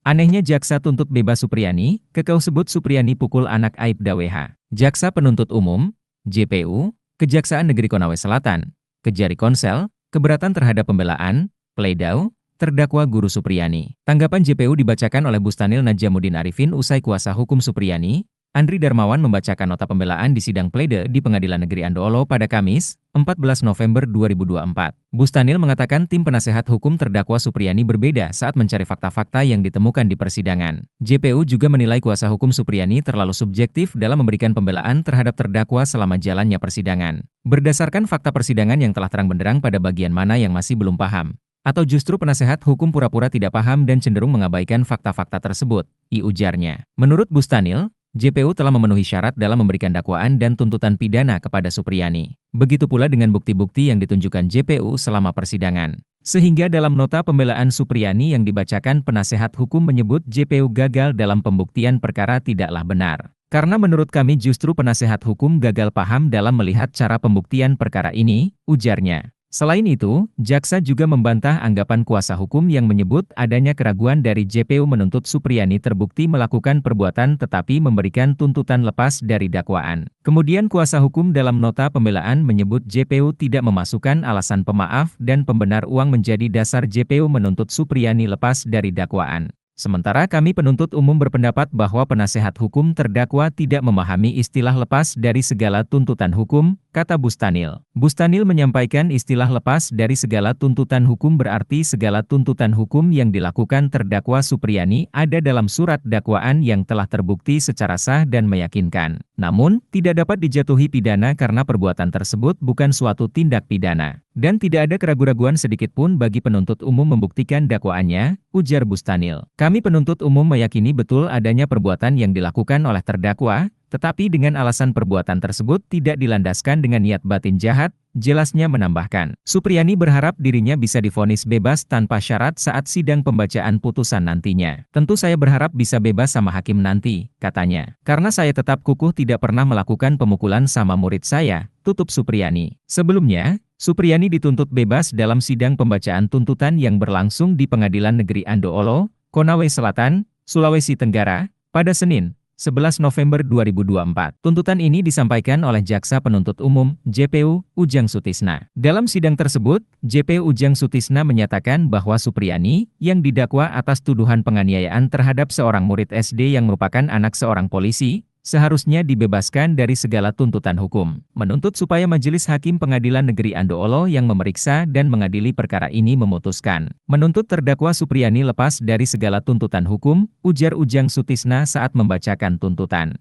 Anehnya jaksa tuntut bebas Supriyani, kekeh sebut Supriyani pukul anak Aibda WH. Jaksa penuntut umum, JPU, Kejaksaan Negeri Konawe Selatan, Kejari Konsel, keberatan terhadap pembelaan, pledau, terdakwa Guru Supriyani. Tanggapan JPU dibacakan oleh Bustanil Najamuddin Arifin usai kuasa hukum Supriyani, Andri Darmawan membacakan nota pembelaan di sidang plede di Pengadilan Negeri Andoolo pada Kamis, 14 November 2024. Bustanil mengatakan tim penasehat hukum terdakwa Supriyani berbeda saat mencari fakta-fakta yang ditemukan di persidangan. JPU juga menilai kuasa hukum Supriyani terlalu subjektif dalam memberikan pembelaan terhadap terdakwa selama jalannya persidangan. Berdasarkan fakta persidangan yang telah terang benderang pada bagian mana yang masih belum paham, atau justru penasehat hukum pura-pura tidak paham dan cenderung mengabaikan fakta-fakta tersebut, ujarnya. Menurut Bustanil, JPU telah memenuhi syarat dalam memberikan dakwaan dan tuntutan pidana kepada Supriyani. Begitu pula dengan bukti-bukti yang ditunjukkan JPU selama persidangan. Sehingga dalam nota pembelaan Supriyani yang dibacakan penasehat hukum menyebut JPU gagal dalam pembuktian perkara tidaklah benar. Karena menurut kami justru penasehat hukum gagal paham dalam melihat cara pembuktian perkara ini, ujarnya. Selain itu, jaksa juga membantah anggapan kuasa hukum yang menyebut adanya keraguan dari JPU menuntut Supriyani terbukti melakukan perbuatan tetapi memberikan tuntutan lepas dari dakwaan. Kemudian kuasa hukum dalam nota pembelaan menyebut JPU tidak memasukkan alasan pemaaf dan pembenar uang menjadi dasar JPU menuntut Supriyani lepas dari dakwaan. Sementara kami penuntut umum berpendapat bahwa penasehat hukum terdakwa tidak memahami istilah lepas dari segala tuntutan hukum, kata Bustanil. Bustanil menyampaikan istilah lepas dari segala tuntutan hukum berarti segala tuntutan hukum yang dilakukan terdakwa Supriyani ada dalam surat dakwaan yang telah terbukti secara sah dan meyakinkan. Namun, tidak dapat dijatuhi pidana karena perbuatan tersebut bukan suatu tindak pidana. Dan tidak ada keraguan-raguan sedikitpun bagi penuntut umum membuktikan dakwaannya, ujar Bustanil. Kami penuntut umum meyakini betul adanya perbuatan yang dilakukan oleh terdakwa, tetapi dengan alasan perbuatan tersebut tidak dilandaskan dengan niat batin jahat, jelasnya menambahkan. Supriyani berharap dirinya bisa divonis bebas tanpa syarat saat sidang pembacaan putusan nantinya. Tentu saya berharap bisa bebas sama hakim nanti, katanya. Karena saya tetap kukuh tidak pernah melakukan pemukulan sama murid saya, tutup Supriyani. Sebelumnya, Supriyani dituntut bebas dalam sidang pembacaan tuntutan yang berlangsung di Pengadilan Negeri Andoolo, Konawe Selatan, Sulawesi Tenggara, pada Senin, 11 November 2024. Tuntutan ini disampaikan oleh Jaksa Penuntut Umum, JPU, Ujang Sutisna. Dalam sidang tersebut, JPU Ujang Sutisna menyatakan bahwa Supriyani, yang didakwa atas tuduhan penganiayaan terhadap seorang murid SD yang merupakan anak seorang polisi, seharusnya dibebaskan dari segala tuntutan hukum. Menuntut supaya Majelis Hakim Pengadilan Negeri Andoolo yang memeriksa dan mengadili perkara ini memutuskan. Menuntut terdakwa Supriyani lepas dari segala tuntutan hukum, ujar Ujang Sutisna saat membacakan tuntutan.